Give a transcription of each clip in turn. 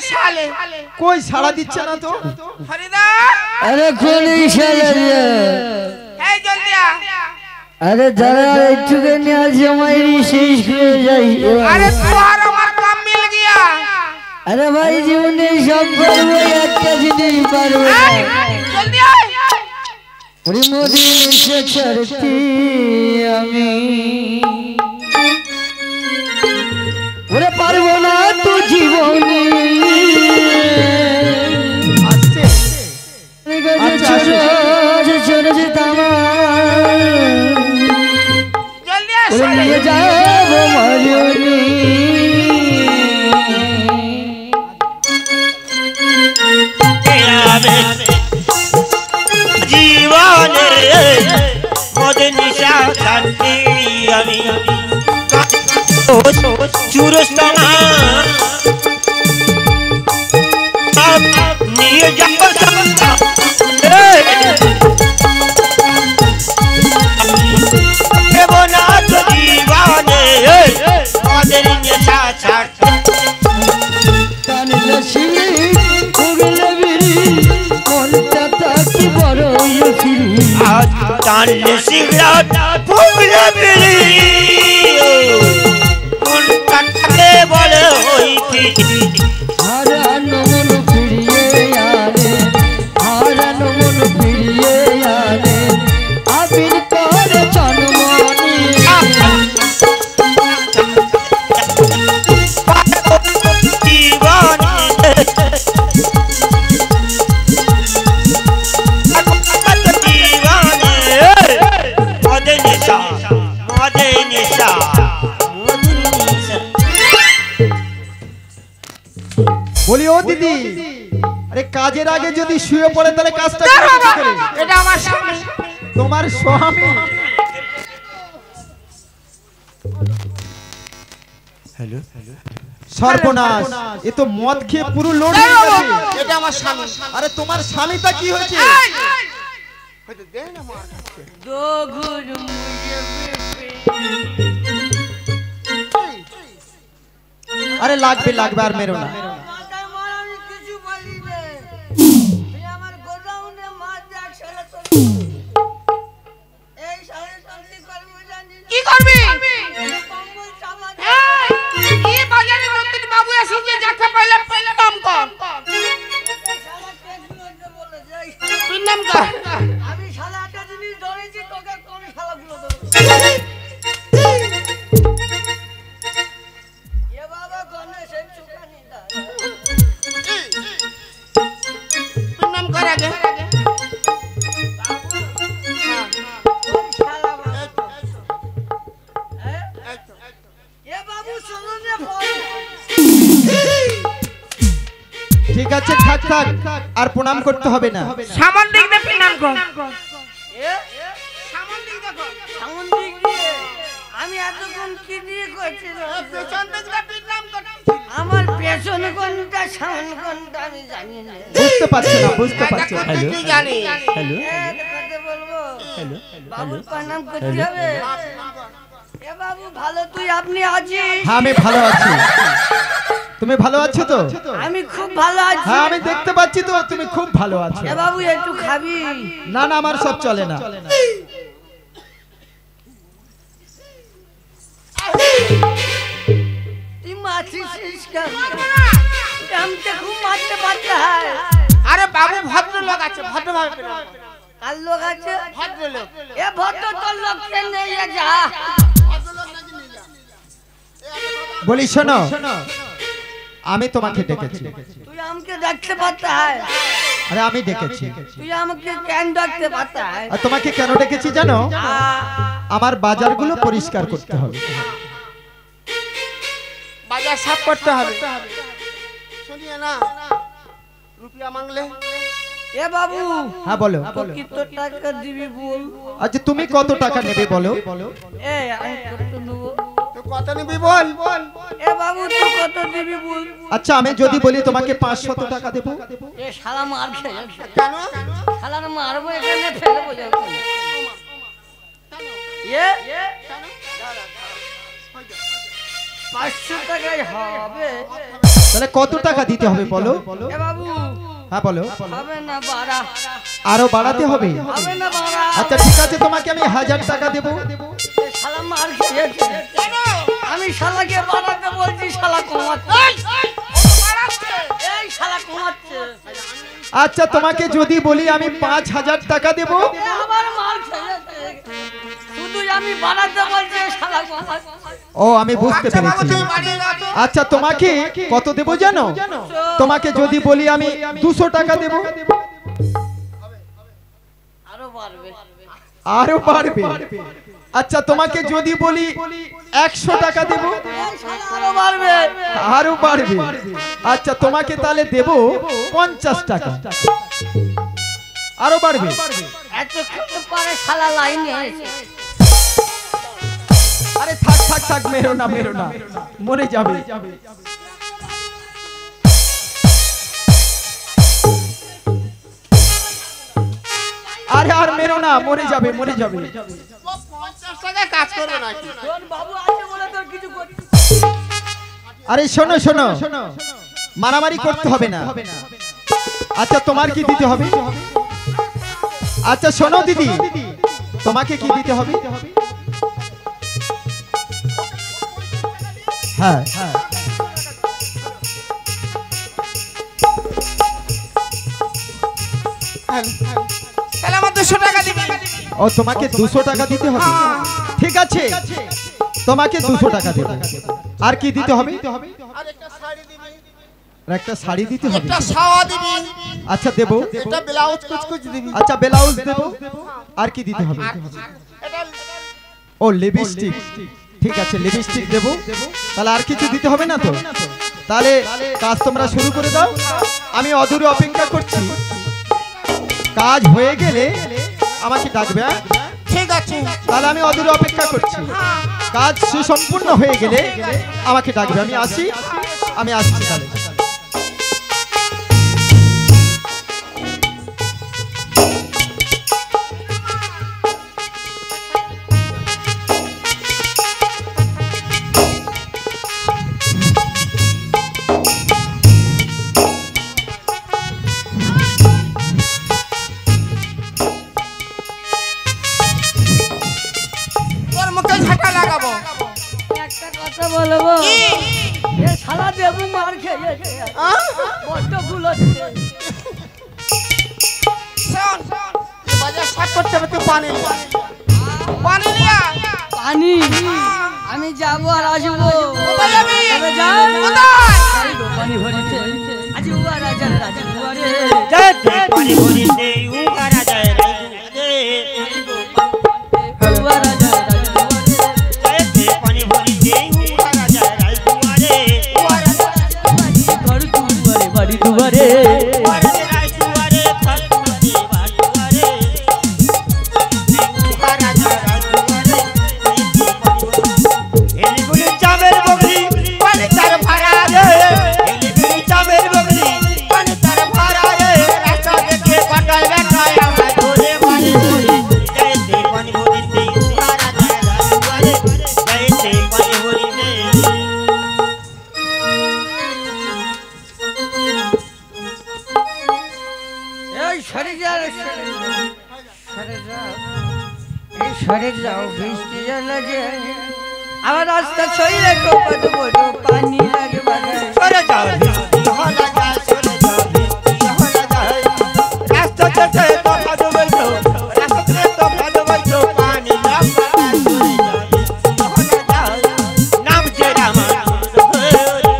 साले कोई साड़ा दिच्छे ना तो हरिदा अरे कोनी साले रे ए जल्दी आ अरे जरा একটুখানি আজ আমারই শেষ হয়ে যায় अरे तुम्हारा আমার কাম মিল গিয়া अरे भाई জীবনে সব পারবো একটা জিনিস পারবো जल्दी आ ওরে মোদি এসে ছাড়তি আমি ওরে পারবো না তো জীবনে আসছে আচ্ছা ছোড়ে যে তামা जल्दी आ ওরে নিয়ে যাবো মারিনি জীবনে মদে নিশা শান্তি আমি চুরস্তানা নিয়ে যাব না তো জীবনে মদে নিশা ছাড় কানলে শিরি ওগলে বিরি মনটা তাকি বড় ফিরি আজ টানলে সিগারেট ফুগলে বিড়ি কোন কাটতে বলে ওই ফিরি হারানো মন ফিরিয়ে আনে হারানো মন ফিরিয়ে আনে আবির করে জন্মনি बोली ओ दीदी अरे काजेर आगे যদি শুয়ে পড়ে তাহলে কাজটা কি করে এটা আমার স্বামী তোমার স্বামী हेलो সর্বনাশ এ তো মদ খেয়ে পুরো লোড হয়ে গেছে এটা আমার স্বামী আরে তোমার স্বামীটা কি হয়েছে হয়তো দে না মার दो घुर मुझे আরে লাগবে লাগবে আর মেরো না মাথায় মার আমি কিছু বলি না তুই আমার গোডাউনে মার দেখ শালা তোর এই শালা শান্তি করব জানি কি করবি কম্বল চাপা কি বাজারে নতুন বাবু এসেছে যাকে পয়লা পয়লা নাম কর শালা টেকনোলজি বলে যাই তুই নাম কর আমি শালা একটা জিনিস ধরেছি তোকে কোন শালাগুলো দেব এ বাবা গণেশ এই চুকানি দা তুই নাম কর আগে কোন শালা বাবা এ বাবু শুনুনে বল ঠিক আছে থাক থাক আর প্রণাম করতে হবে না সামন দিক দিয়ে নাম কর এ সামন দিক দেখো সামুদ্রিক দিয়ে আমি এতক্ষণ কি দিয়ে করছিলাম পেছন দিক দিয়ে নাম কর আমার পেছন কোনটা সামন কোনটা আমি জানি না বুঝতে পারছি না বুঝতে পারছি না তুই জানি हेलो কথা বলবো हेलो বাবুর প্রণাম করতে হবে এ বাবু ভালো তুই আপনি আছিস হ্যাঁ আমি ভালো আছি তুমি ভালো আছো তো আমি খুব ভালো আছি হ্যাঁ আমি দেখতে পাচ্ছি তো তুমি খুব ভালো আছো এ বাবু একটু খাবি না না আমার সব চলে না তুই মাছিস কেন আমতে খুব মারতে পারতে হয় আরে বাবু ভদ্রলোক আছে ভদ্রভাবে পেলাম আর লোক আছে ভদ্রলোক এ ভদ্র তোর লোককে নিয়ে যা বলি শোনো আমি তোমাকে ডেকেছি তুই আমাকে দেখতে পারতে হয় আরে আমি ডেকেছি তুই আমাকে কেন দেখতে পারতে হয় আর তোমাকে কেন ডেকেছি জানো আমার বাজারগুলো পরিষ্কার করতে হবে বাজার সাফ করতে হবে শুনিয়ে না রুপিয়া মাংলে এ বাবু হ্যাঁ বলো কত টাকা দিবি বল আচ্ছা তুমি কত টাকা নেবে বলো এ আমি কত নেব তো কত নিবি বল এ বাবু তুই কত দিবি বল আচ্ছা আমি যদি বলি তোমাকে 500 টাকা দেবো এ শালা মার খেয়ে কেন শালার মারবো এখানে ফেলে বোঝাবো এ 500 টাকায় হবে তাহলে কত টাকা দিতে হবে বলো? এ বাবু হ্যাঁ বলো। হবে না বাড়া, আরো বাড়াতে হবে? হবে না বাড়া। আচ্ছা ঠিক আছে, তোমাকে আমি 1000 টাকা দেবো। এ শালা মার খেয়েছে। আমি শালাকে বাড়াতে বলছি, শালা কমাচ্ছে। এই শালা কমাচ্ছে। আচ্ছা তোমাকে যদি বলি আমি 5000 টাকা দেবো? এ আবার মার খেয়েছে। শুধু আমি বাড়াতে বলছি, শালা কমাচ্ছে। ও আমি বুঝতে পেরেছি। আচ্ছা তোমাকে কত দেবো জানো? তোমাকে যদি বলি আমি 200 টাকা দেবো? আরো বাড়বে। আরো বাড়বে? আচ্ছা তোমাকে যদি বলি 100 টাকা দেবো? এই শালা আরো বাড়বে। আরো বাড়বে? আচ্ছা তোমাকে তাহলে দেবো 50 টাকা। আরো বাড়বে? এতক্ষণ পরে শালা লাইনে এসে। আরে থাক থাক থাক, মেরো না মেরো না, মরে যাবে। আরে আর মেরো না, মরে যাবে মরে যাবে। 50 টাকা কাজ করবে নাকি? তোর বাবু আছে বলে তোর কিছু করছিস। আরে শোনো শোনো, মারামারি করতে হবে না। আচ্ছা তোমার কি দিতে হবে? আচ্ছা শোনো দিদি, তোমাকে কি দিতে হবে? হ্যাঁ তাহলে আমার 200 টাকা দিবি। ও তোমাকে 200 টাকা দিতে হবে? ঠিক আছে তোমাকে 200 টাকা দেবো। আর কি দিতে হবে? আর একটা শাড়ি দিবি, আর একটা শাড়ি দিতে হবে। একটা শাওয়া দিবি, আচ্ছা দেবো। একটা ব্লাউজ কুচকুচ দিবি। আচ্ছা ব্লাউজ দেবো। আর কি দিতে হবে? এটা ও লিপস্টিক, ঠিক আছে লিপস্টিক দেবো। তাহলে আর কিছু দিতে হবে না তো? তাহলে কাজ তোমরা শুরু করে দাও, আমি অদূরে অপেক্ষা করছি। কাজ হয়ে গেলে আমাকে ডাকবে। ঠিক আছে, তাহলে আমি অদূরে অপেক্ষা করছি। কাজ সুসম্পূর্ণ হয়ে গেলে আমাকে ডাকবে, আমি আসি। আমি আসছি তাহলে। তোর মুখে ঝাঁটা লাগাবো। একটা কথা বলবো, এ শালা দেবু মার খেয়েছে। বড্ড ভুল হচ্ছে। শোন, বাজার সাফ করতে হবে, তুই পানি নিয়ে আয়। পানি নিয়ে আয়। পানি আমি যাবো আর আসবো। কোথায় যাবি? তবে যাই। কোথায়? এই তো পানি ভরিছে। আজ উয়া রাজা রাজা দুয়ারে। জয় জয় পানি ভরিতে উগা রাজা রাজু দে। উয়া রাজা রাজা দুয়ারে। জয় জয় পানি ভরিতে উগা রাজা রাজু দে। ঘর দুয়ারে বাড়ি দুয়ারে। রাজা রাজু দে ঘর দুয়ারে বাড়ি দুয়ারে। উগা রাজা রাজু দে। এলিগুলি চামের বগলি পানি তার ভরা রে। এলিগুলি চামের বগলি পানি তার ভরা রে। রাস্তা দেখে পাটাল বেটায় আমায় ধরে মারে ধরে। জয় জয় পানি ভরিতে উগা রাজা রাজু দে। জয় জয় পানি ভরিতে। এই সরে যা রে, সরে যা। এই সরে যাও, বৃষ্টি লাগে। আমার রাস্তা ছইলে কত বড় পানি লাগে বাজারে। সরে যাও বৃষ্টি হলা যায়, সরে যাও বৃষ্টি হলা যায়। রাস্তা চলছে তো ভালো বইছো, রাস্তা চলছে তো ভালো বইছো। পানি লম্বা সরে যাও বৃষ্টি হলা যায়। নাম যে রামানন্দ হরি।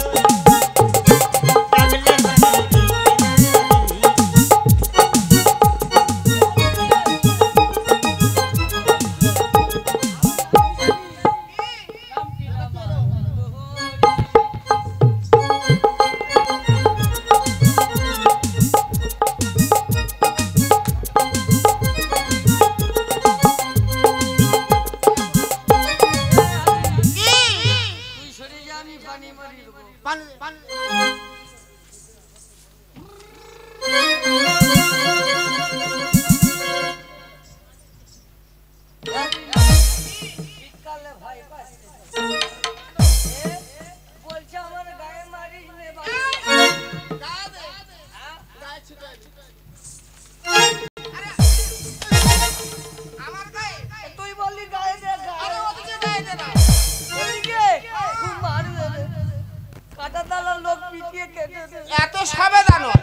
পিটিয়ে কেটে দে। এত সবেদা নয়,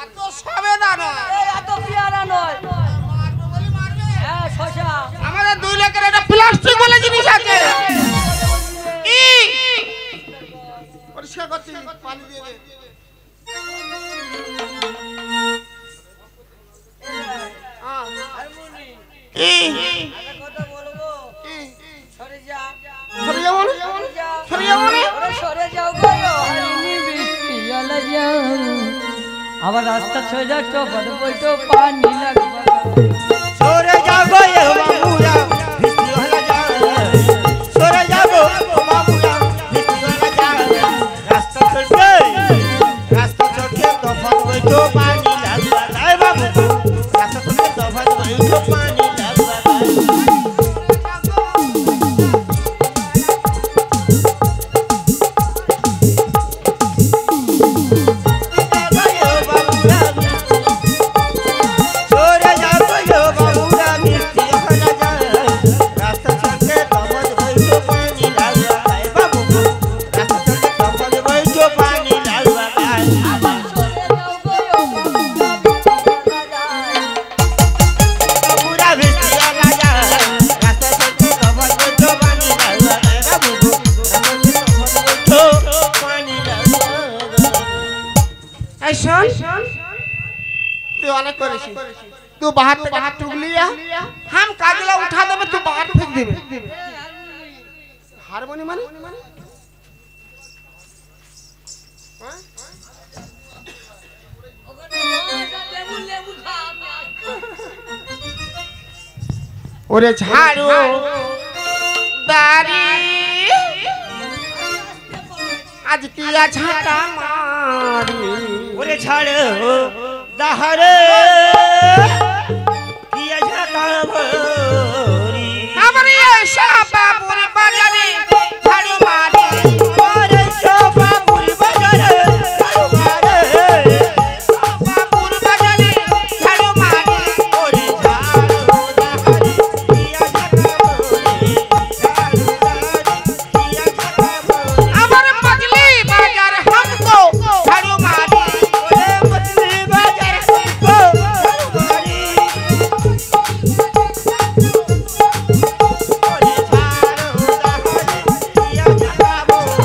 এত সবেদা নয়, এত পেয়ারা নয়। মারবে বলে মারবে। হ্যাঁ শশা আমাদের 2 লাখের একটা প্লাস্টিক বলে জিনিস আছে। কি পরিষ্কার করছি, পানি দিয়ে দে। কথা বলবো সরে যা সরে যাবো না? সরে যাবো না? ওরে সরে যাও গো হরিণী বৃষ্টি জলে যাও আবার রাস্তা সোজা চোখের বইটো পানি লাগবে সরে যাবো এ বাবুরা বৃষ্টি হলে যায় সরে যাবো ও বাবুরা বৃষ্টি হলে যায় রাস্তা চলতে তফাৎ বইতো পানি লাগবে তাই বাবু রাস্তা চলতে তফাৎ বইতো পানি লাগবে तू अनेक करेছি तू बाहर से बाहर टूक लिया हम कागला उठा देबे तू बाहर फेंक देबे हारमोनी माने ओरे झाड़ू दारी आज किया झाटा मारी ওরে ছাড় দাহারে কিয়া ঝাঁটা ভরি আমারে শাবাপুর বাজারে ঝাড়ু মারি ওরে শাবাপুর বাজারে ঝাড়ু মারে শাবাপুর বাজারে ঝাড়ু মারি ওরে ঝাড়ু দাহারে কিয়া ঝাঁটা ভরি ঝাড়ু দাহারে কিয়া ঝাঁটা ভরি আমার পগলি বাজার हमको ঝাড়ু মারি ওরে মতলি বাজার हमको ঝাড়ু মারি ওরে ঝাড়ু দাহারে কিয়া ঝাঁটা ভরি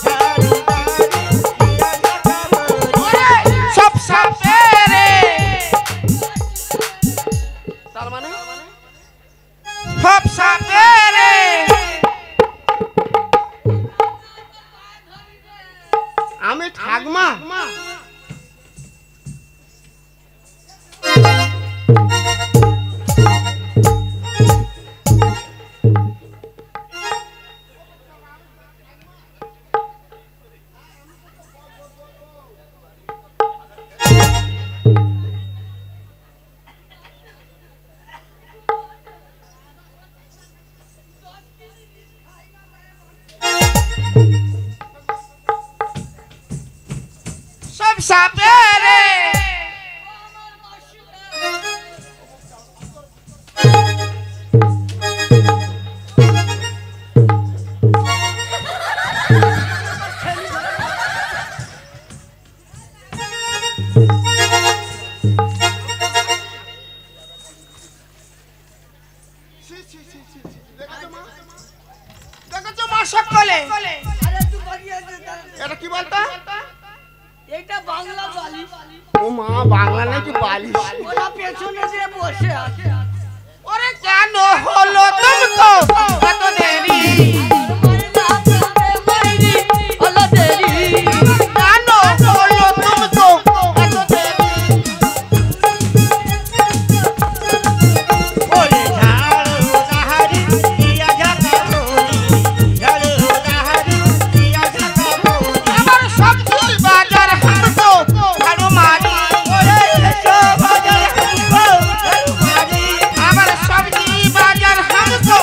ঝাড়ু দাহারে কিয়া ঝাঁটা ভরি ওরে সব সাপেরে তার মানে সব সাপেরে আমি ঠাকমা সব সাপেরে দেখো মা সকলে আরে তুই বাড়িয়ে দে এটা কি বলতো এইটা বাংলা বালিশ ও মা বাংলা নাকি বালিশ ওরা পেছনে দিয়ে বসে আছে ওরে কেন হলো তুমকো এত দেরি কেন হলো তুমকো এত দেরি ওরে ঝাড়ু দাহারে কিয়া ঝাঁটা ভরি ঝাড়ু দাহারে কিয়া ঝাঁটা ভরি আমার সবজি বাজার हमको ঝাড়ু মারি ওরে বাজার हमको ঝাড়ু মারি আমার সবজি বাজার हमको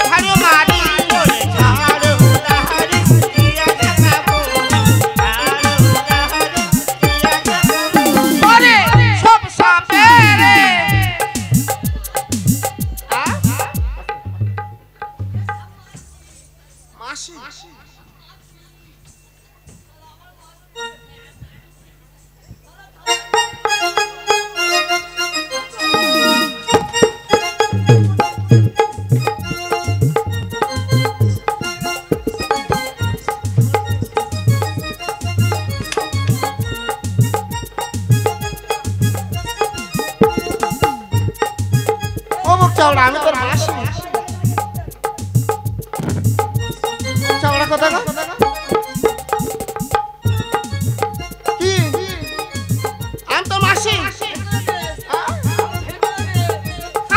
ঝাড়ু মারি ওরে ঝাড়ু চাওড়া আমি তোর মাসি চাওড়া কথা কি আমি তোর মাসি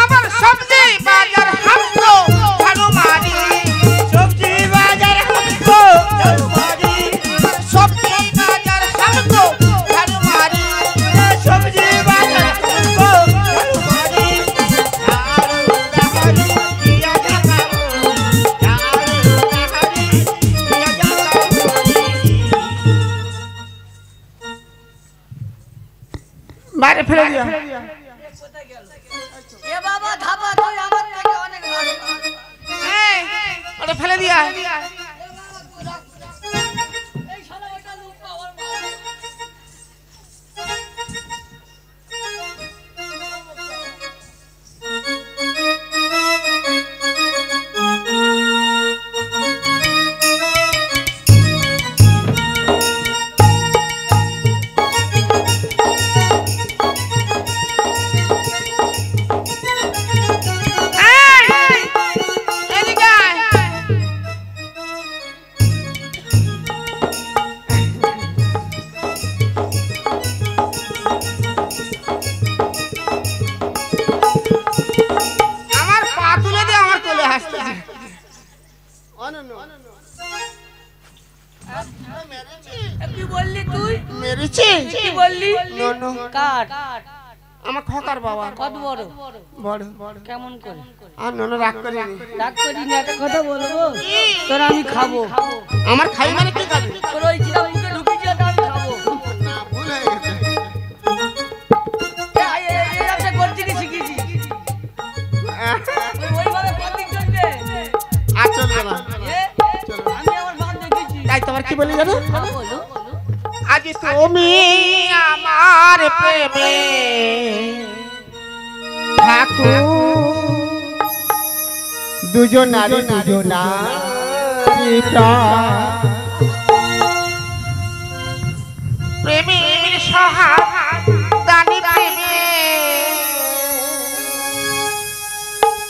আমার সবজি বাজার হামতো ঝাড়ু মারি সবজি বাজার হামতো ঝাড়ু মারি সবজি বাজার হামতো ঝাড়ু মারি সবজি বাজার হামতো ঝাড়ু মারি ঝাড়ু লাহারি দিয়া জানা ঝাড়ু লাহারি দিয়া জানা বাইরে ফেলে দিয়া এ বাবা ধাপা তুই আমার থেকে অনেক ভালো এই ওটা ফেলে দিয়া এই শালা ওটা লুক পাওয়ার এদিকে আয়। আমার পা তুলে দিয়ে আমার কোলে হাসতেছে কি বললি তুই মেরেছি কি বললি নো কাট আমার খকার বাবা কত বড় বড় কেমন করে আর নন রাগ করিনি রাগ করি না একটা কথা বলবো তোর আমি খাবো আমার খাই মানে কি খাবি তোর ওই চিরা মুখে ঢুকিয়ে ওটা আমি খাবো না ভুল হয়ে গেছে এই একটা করতে শিখেছি ওইভাবে প্রতীক চলবে আর চলবে না আমি আমার বাপ দেখেছি তাই তোমার কি বলি জানো বলো আজ তুমি আমার প্রেমে ঠাকুর দুজনারি প্রেমের সহাদানি প্রেমে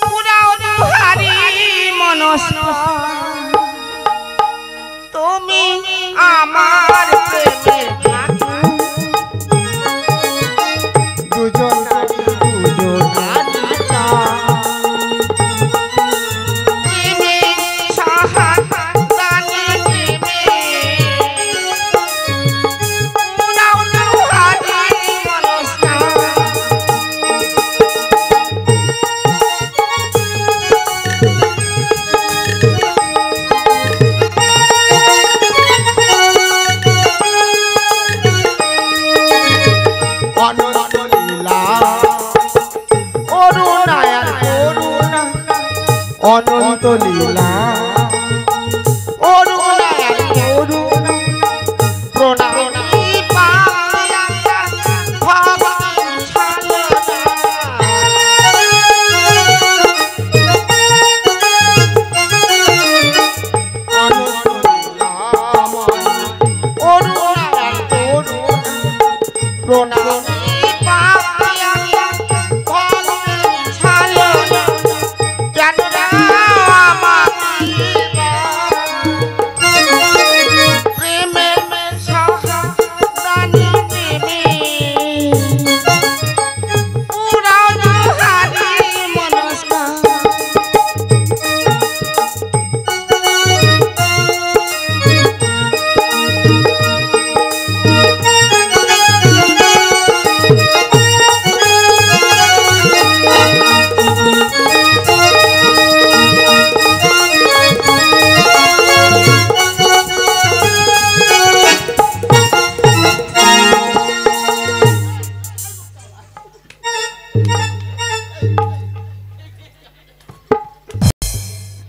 পুরাও দুহারি মনস্ক তুমি আমার প্রেমের ঠাকুর দুজনারি প্রেমে সহাদানি প্রেমে পুরাও দুহারি মনস্ক অনন্ত লীলা অরুণায় অরুণা প্রণামী পায়া ভগবান অরুণায় অরুণা প্রণামী পায়া ভগবান ছালনা কেন প্রেমের সহাদানি প্রেমে পুরাও দুহারি মনস্ক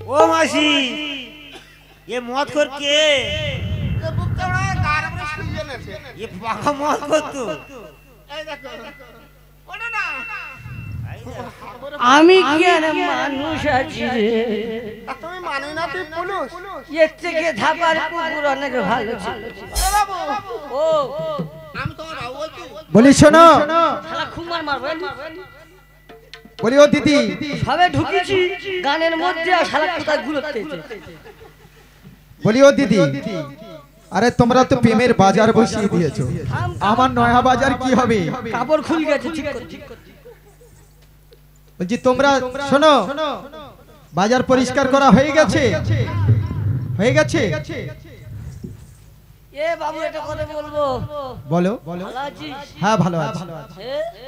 ओ मासी ये मौत कर के ये पाका मौत कर तू আমি কি আর মানুষ আছি রে তুমি মানি না তুই পুলিশ এর থেকে ধাপার কুকুর অনেক ভালো ছিল ও আমি তোমার বাবু বলছি বলি শোনো শালা খুমার মারবেন বলি ও দিদি সবে ঢুকেছি গানের মধ্যে আর শালা কোথায় ঘুরতেছে। বলি ও দিদি আরে তোমরা তো প্রেমের বাজার বসিয়ে দিয়েছো, আমার নয়া বাজার কি হবে? কাপড় খুল গেছে, ঠিক করছি। বলছি তোমরা শোনো, বাজার পরিষ্কার করা হয়ে গেছে? হয়ে গেছে? এ বাবু এটা কথা বলবো? বলো। ভালো আছিস? হ্যাঁ ভালো আছি।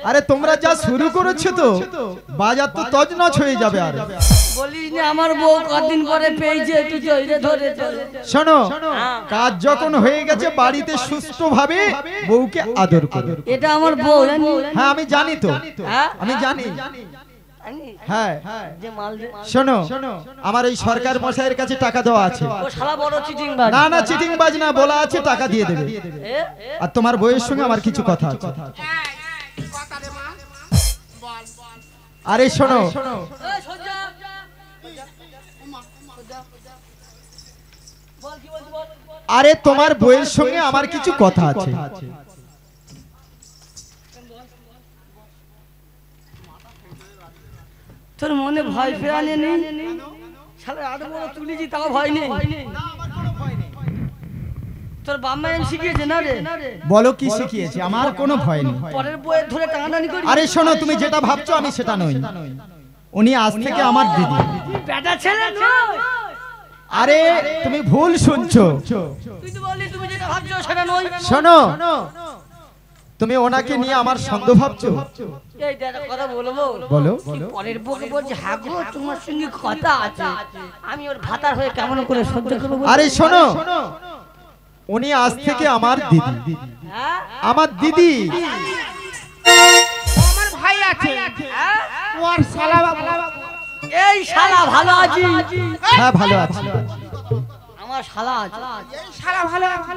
আরে তোমরা যা শুরু করেছো তো বাজার তো তজনজ হয়ে যাবে। আর বলিস না আমার বউ কদিন পরে পেয়েছে, একটু জয়রে ধরে চলে। শোনো, কাজ যখন হয়ে গেছে বাড়িতে সুস্থভাবে বউকে আদর করো। এটা আমার বউ জানি? হ্যাঁ আমি জানি তো, আমি জানি। হ্যাঁ শোনো, আমার ওই সরকার মশাইয়ের কাছে টাকা দেওয়া আছে। ও শালা বড় চিটিংবাজ। না না চিটিংবাজ না, বলা আছে টাকা দিয়ে দেবে। আর তোমার বউয়ের সঙ্গে আমার কিছু কথা আছে। আরে শোনো, আরে তোমার বউয়ের সঙ্গে আমার কিছু কথা আছে। তোর মনে ভয় ফেরানে নেই? শালা এত বড় তুলেছি তাও ভয় নেই? তোর বাম্মা এম শিখিয়েছে না রে? বলো কি শিখিয়েছে? আমার কোনো ভয় নেই। পরের বইয়ে ধরে টানাটানি করি? আরে শোনো, তুমি যেটা ভাবছো আমি সেটা নই। উনি আজ থেকে আমার দিদি। বেটা ছেলে নয়। আরে তুমি ভুল শুনছো। তুই তো বললি তুমি যেটা ভাবছো সেটা নয়। শোনো, তুমি ওনাকে নিয়ে আমার সন্দেহ ভাবছো। এই দাদা কথা বলবো? বলো। পরের বউকে বলছে হ্যাঁ গো তোমার সঙ্গে কথা আছে, আমি ওর ভাতার হয়ে কেমন করে সহ্য করব? আরে শোনো, উনি আজ থেকে আমার দিদি। আমার দিদি। আমার ভাই আছে, ওর শালা বাবু। এই শালা ভালো আছি? হ্যাঁ ভালো আছি। আমার শালা আছে। এই শালা ভালো আছে,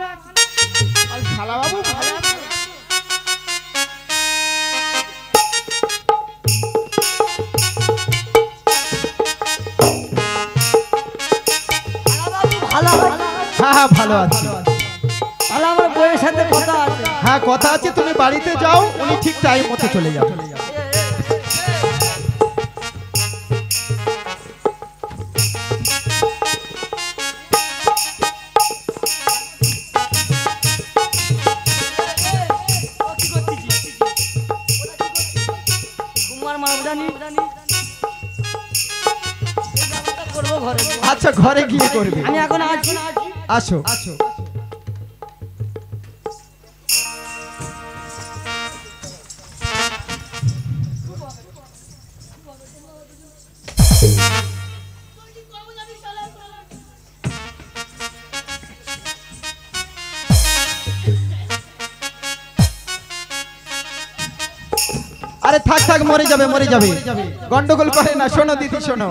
আর শালা বাবু ভালো আছে। ভালো আছে? হ্যাঁ হ্যাঁ ভালো আছি। তাহলে আমার বউয়ের সাথে কথা আছে। হ্যাঁ কথা আছে, তুমি বাড়িতে যাও, উনি ঠিক টাইম মতো চলে যাবে। আচ্ছা ঘরে গিয়ে করবে। আমি এখন আছি। আসো। আরে থাক থাক, মরে যাবে মরে যাবে, গন্ডগোল করে না। শোনো দিদি শোনো,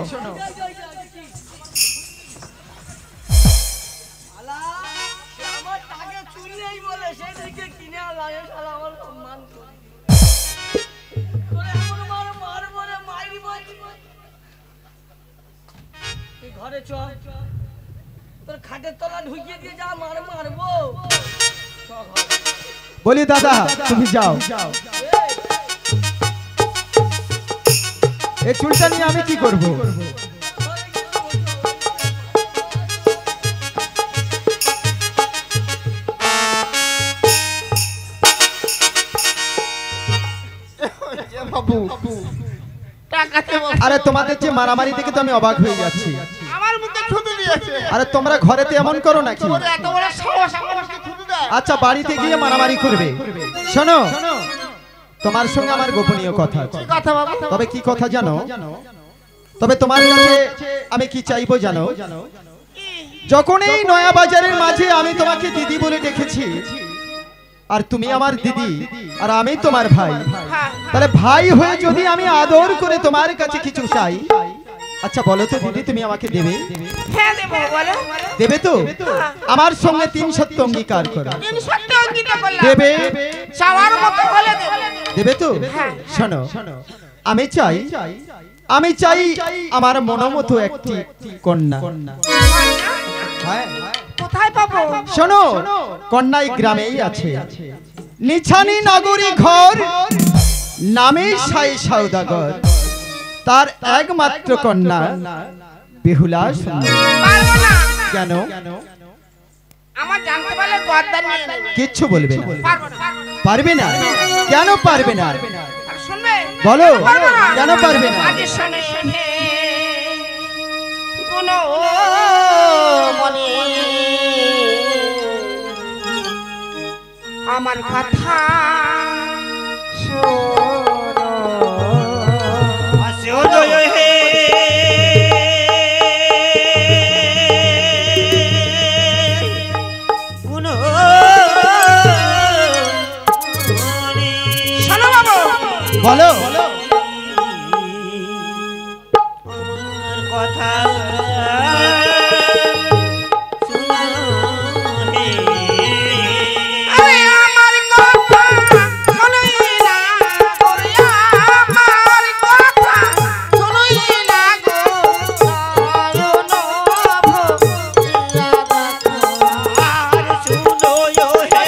ঘরে চল, তোর খাটের তলা ঢুকিয়ে দিয়ে যা, মারবো। বলি দাদা তুমি যাও, এই চুলটা নিয়ে আমি কি করব? আরে তোমাদের যে মারামারি দেখে তো আমি অবাক হয়ে যাচ্ছি। আমার মুখে থুতু দিয়েছে। আরে তোমরা ঘরেতে এমন করো নাকি? তোর এত বড় সাহস আমাকে থুতু দেয়? আচ্ছা বাড়িতে গিয়ে মারামারি করবে। শোনো, তোমার সঙ্গে আমার গোপনীয় কথা আছে। কথা বাবা, তবে কি কথা জানো? তবে তোমার কাছে আমি কি চাইবো জানো? যখন এই নয়া বাজারের মাঝে আমি তোমাকে দিদি বলে ডেকেছি, আর তুমি আমার দিদি আর আমি তোমার ভাই, তাহলে ভাই হয়ে যদি আমি আদর করে তোমার কাছে কিছু চাই, আচ্ছা বলো তো দিদি তুমি আমাকে দেবে? হ্যাঁ দেব, বলো। দেবে তো? আমার সঙ্গে 3 সত্য অঙ্গীকার করো। 3 সত্য অঙ্গীকার করলাম। দেবে? চাওয়ার মতো হলে দেব। দেবে তো? শোনো, আমি চাই আমার মনোমতো একটি কন্যা। কোথায় পাবো? শোনো, কন্যাই গ্রামেই আছে, নিছানি নগরী ঘর, নামে সাই সওদাগর। তার একমাত্র কন্যা বেহুলা সুন্দরী। পারবো না। কেন? আমার জানতে পারলে গর্দান নিয়ে নেবে। কিচ্ছু বলবে না। পারবো না। পারবে না? কেন পারবে না? আর শুনবে? বলো, পারবো না। কেন পারবে না? আজ শোনে কোনো মনে আমার কথা শোনো। শোনো বাবু, বলো। কথা আরে আমার কথা শোনোই না গো, আমার কথা শোনোই না গো, নয়ন ভরিয়া দেখো। আর শুনো হে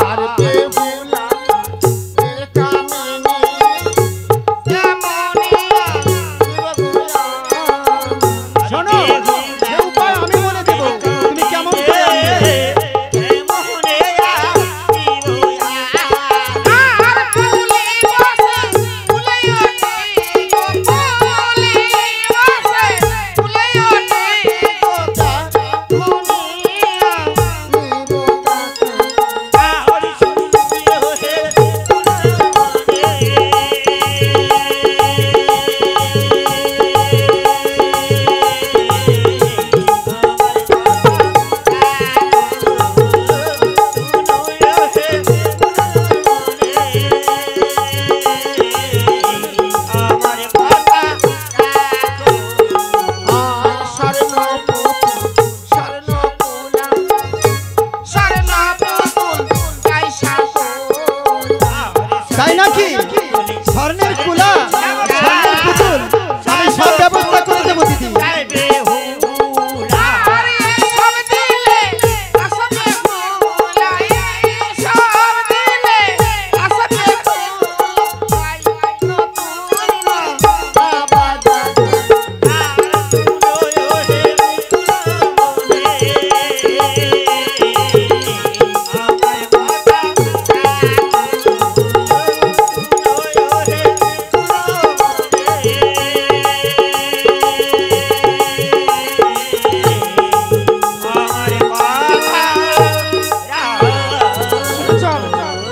আর বেহুলা এর কামিনী এমনিয়া বেহুলা। শোনো, সে উপায় আমি বলে দেব, তুমি কেমন করে আনবে? আর ফুলে বসে ফুলে ওঠে গো, ফুলে বসে ফুলে ওঠে গো, দুনিয়া নিরোধা। তাই নাকি? স্বর্ণের কুলা, স্বর্ণের পুতুল, আমি সব ব্যবস্থা করে দেবো দিদি।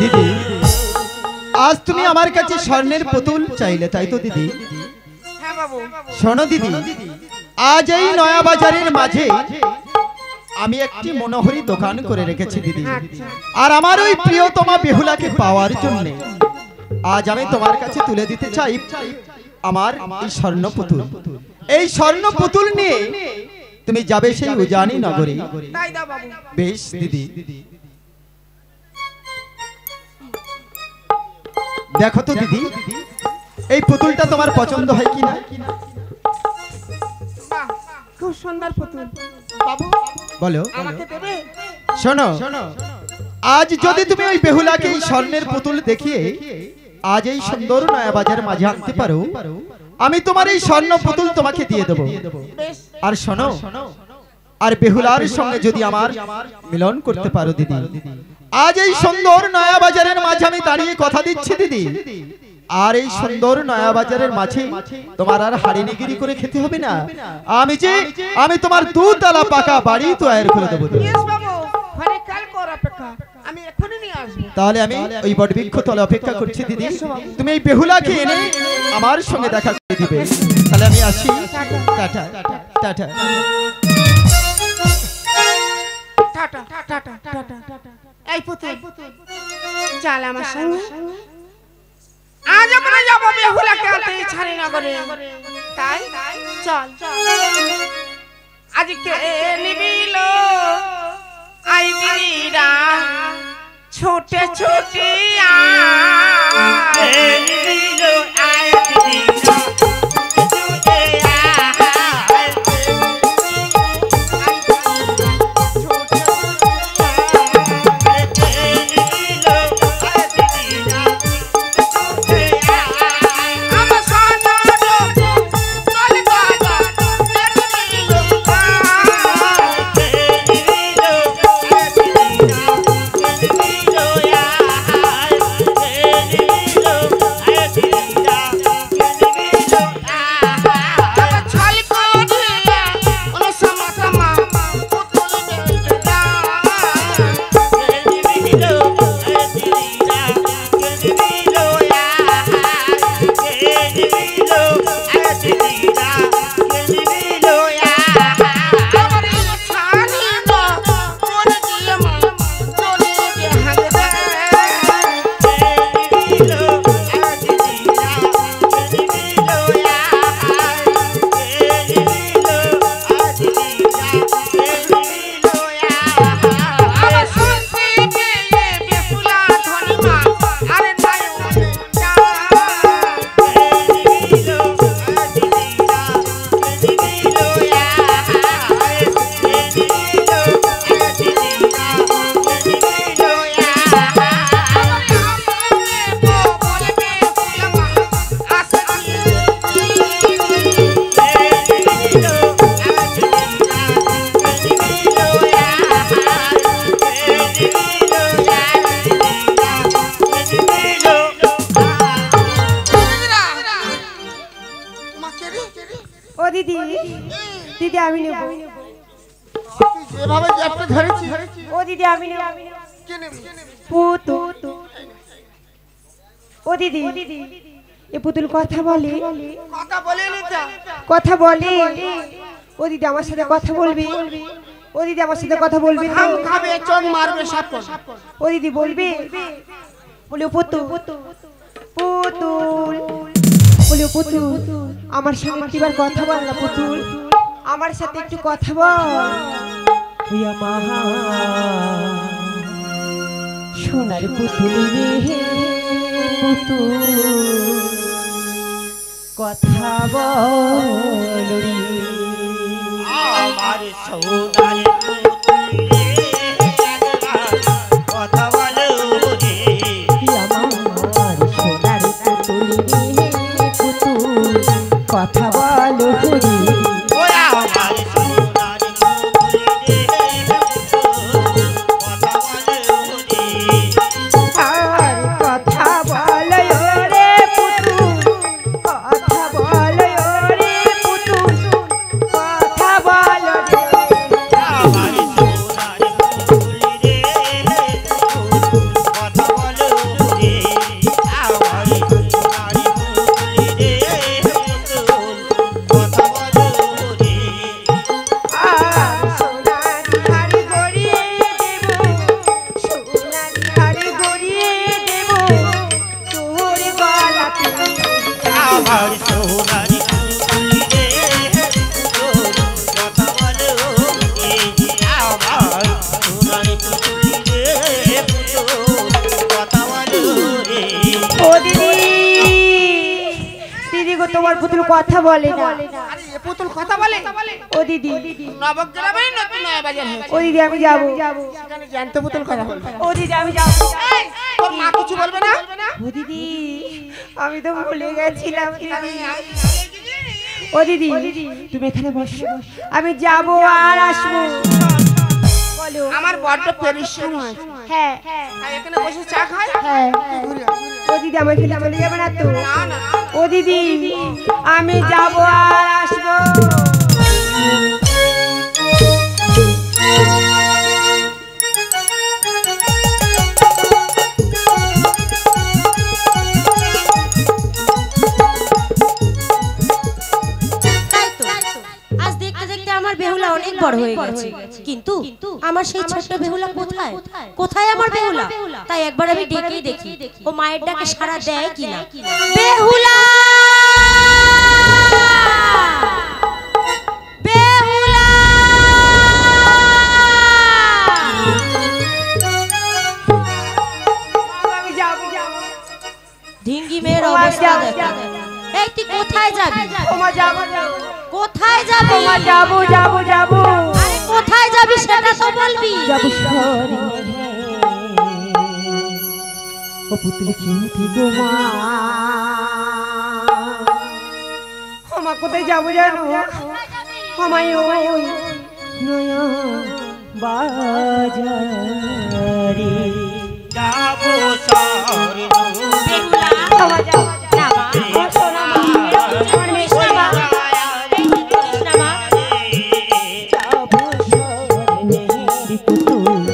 দিদি, আজ তুমি আমার কাছে স্বর্ণের পুতুল চাইলে, তাই তো দিদি? হ্যাঁ বাবু, শোনো দিদি, আজ এই নয়া বাজারের মাঝে আমি একটি মনোহরি দোকান করে রেখেছি দিদি। আর আমার ওই প্রিয়তমা বেহুলাকে পাওয়ার জন্য আজ আমি তোমার কাছে তুলে দিতে চাই আমার এই স্বর্ণ পুতুল। এই স্বর্ণ পুতুল নিয়ে তুমি যাবে সেই উজানি নগরে। তাই দাও বাবু। বেশ দিদি, দেখো তো দিদি, এই পুতুলটা তোমার পছন্দ হয় কিনা? বাহ, খুব সুন্দর পুতুল বাবু, বলো। আমাকে দেবে? শোনো, আজ যদি তুমি ওই বেহুলাকে এই স্বর্ণের পুতুল দেখিয়ে আজ এই সুন্দর নয়া বাজার মাঝে আনতে পারো, আমি তোমার এই স্বর্ণ পুতুল তোমাকে দিয়ে দেবো। বেশ। আর শোনো, আর বেহুলার সঙ্গে যদি আমার মিলন করতে পারো দিদি, আজ এই সুন্দর নয়া বাজারের মাঝে আমি দাঁড়িয়ে কথা দিচ্ছি দিদি, আর এই সুন্দর নয়া বাজারের মাঝে তোমার আর হাড়িনিগিরি করে খেতে হবে না। আমি তোমার দুতলা পাকা বাড়ি তৈরি করে দেবো দিদি। ইয়েস বাবু, ঘরে কাল কর অপেক্ষা, আমি এখনই নিয়ে আসবো। তাহলে আমি ওই বটবৃক্ষ তলে অপেক্ষা করছি দিদি, তুমি এই বেহুলাকে এনে আমার সঙ্গে দেখা করে দিবে। তাহলে আমি আসি, tata tata. Tata tata tata. এই পুতুল, চল আমার সঙ্গে। আজ আমরা যাব বেহুলাকে আনতে ছাড়ি না করে, তাই চল। আজকে নিবিল আয় দিদিরা ছোটে ছোটে দিদি দিদি আমি নেব এভাবে জ্যাপটা ধরেছি ও দিদি আমি নেব পুতুল ও দিদি এ পুতুল কথা বলে কথা বলে ও দিদি আমার সাথে কথা বলবি ও দিদি আমার সাথে কথা বলবি হাম খাবে চোখ মারবে সব ও দিদি বলবি বলে পুতুল পুতুল বলে পুতুল আমার সাথে একটিবার কথা বল না পুতুল আমার সাথে একটু কথা বল হুয়া মাহা সোনার পুতুল রে পুতুল কথা বল রে আমার সোনার পুতুল কথা বলো রে আমার সোনার পুতুল রে পুতুল কথা বল রে ওয়া আমার সোনার পুতুল রে কথা বলো রে আর কথা বল রে পুতুল কথা বল রে পুতুল কথা বল রে আমার সোনার পুতুল রে কথা বলো রে আমার সোনার পুতুল রে কথা বলো রে আর সোনার হাড়ি গড়িয়ে দেব সোনার হাড়ি গড়িয়ে দেব তোর গলাতে আমার সোনার পুতুল রে কথা বলো রে আমার সোনার পুতুল রে কথা বলো রে ও দিদি দিদি গো তোমার পুতুল কথা বলে না আরে এ পুতুল কথা বলে ও দিদি নবগ্রামে নতুন নয়া বাজার হয়েছে ও দিদি আমি যাব সেখানে জ্যান্ত পুতুল কথা বলবে ও দিদি আমি যাব এই, তোর মা কিছু বলবে না ও দিদি আমি তো ভুলে গেছিলাম দিদি ও দিদি তুমি এখানে বসো আমি যাব আর আসবো বলো আমার বড্ড পরিশ্রম হয় হ্যাঁ আর এখানে বসে চা খায় হ্যাঁ ও দিদি আমার খেলে চলে যাবে না তো না না ও দিদি আমি যাব আর আসবো আজ দেখতে দেখতে আমার বেহুলা অনেক বড় হয়ে গেছে কিন্তু আমার সেই ছোট্ট বেহুলা কোথায় কোথায় আমার বেহুলা তাই একবার আমি ডেকেই দেখি ও মায়ের ডাকে সাড়া দেয় কিনা বেহুলা বেহুলা কোথায় যাবি? মা যাবো যাবো যাবো আরে কোথায় যাবি সেটা তো বলবি। যাবো শহরে ও পুতুল চিঠি গো মা মা কোথায় যাবো জানো? আমায় ওই নয়া বাজারে যাবো শহরে বেহুলা বাবা যাও না মা ও সোনা মা এরকম করিস না মা এই যে করিস না মা। যাবো শহরে পুতুল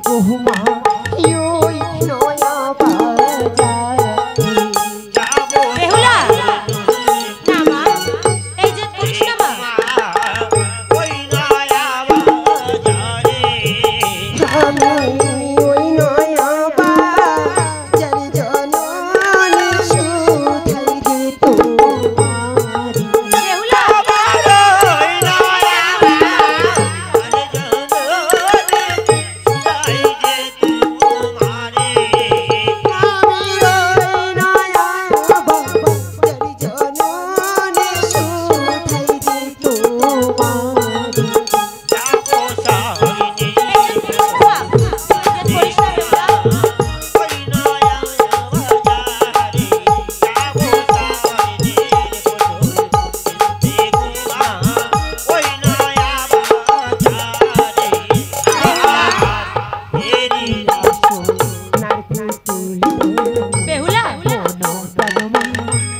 গো মা ওই নয়া বাজারে যাবো বেহুলা না মা এই যে করিস না মা। ওই নয়া বাজারে আমি ওই নয়া বাজারে জননী সুধাই যে তোমারি বেহুলা ওই নয়া বাজারে জননী সুধাই যে তোমারে আমি ওই নয়া বাজারে জননী সুধাই যে তোমারি যাবো শহরে এই যে করিস না মা এই যে করিস না বেহুলা। ওই নয়া বাজারে যাবো শহরে দেখুমা ওই নয়া বাজারে এরি সোনার পুতুল বেহুলা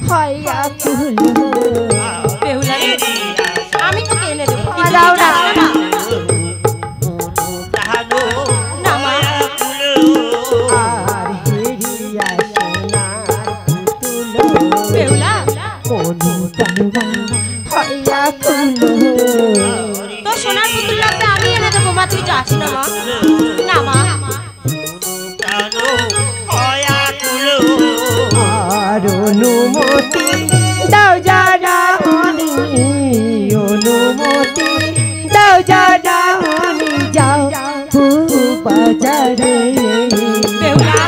হইয়া তুল বেহুলা রে, আমি তোকে এনে দেবো তুই দাও না। যাস না মা। তাহানো না মা আর হেরিয়া সোনার পুতুল বেহুলা কোনো তানুবা হইয়া তুল তোর সোনার পুতুল লাগবে আমি এনে দেবো মা তুই যাস না মা। না মা তানো হয়া তুলো আর অনুমতি দাও জানা হনি অনুমতি দাও জানা হনি যাও বাজারে বেহুলা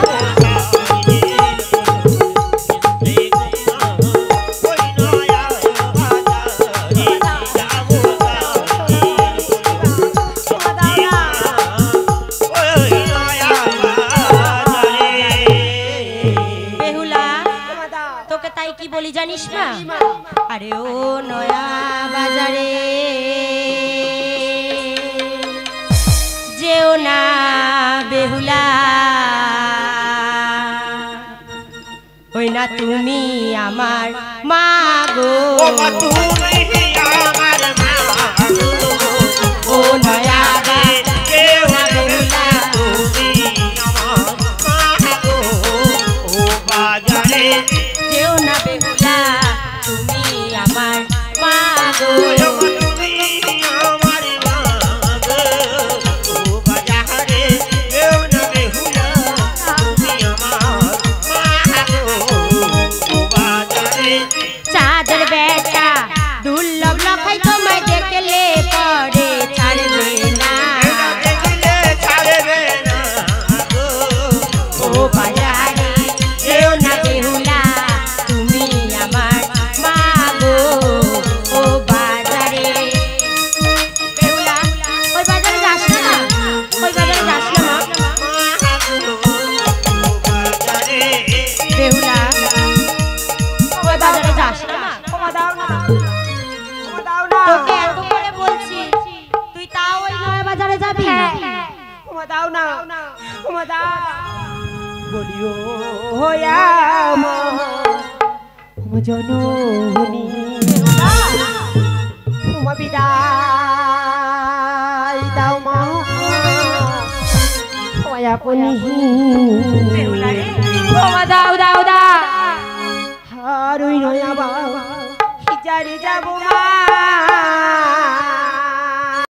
বেহুলা তোকে তাই কি বলি জানিস না? আরে ও নয়া বাজারে যেও না বেহুলা ওই না তুমি আমার মা গো ও নয়া বাজারে বেহুলা যেও না বেহুলা তুমি আমার মা গো চাঁদের বেটা দুর্লভ লখাই তোমায় দেখলে পরে ছাড়বে না ও বাজারে যেও না বেহুলা তুমি আমার মা গো ও বাজারে বেহুলা ওই বাজারে যাস না মা ওই বাজারে যাস না মা বেহুলা ওই বাজারে যাস না মা তোকে এত করে বলছি তুই তাও ওই নয়া বাজারে যাবি দাও না বলিও হইয়া মা জননী মা বিদায় দাও মা হইয়া পুনি বেহুলা রে দাও দাও দা আর ওই নয়া বা হিজারে যাব মা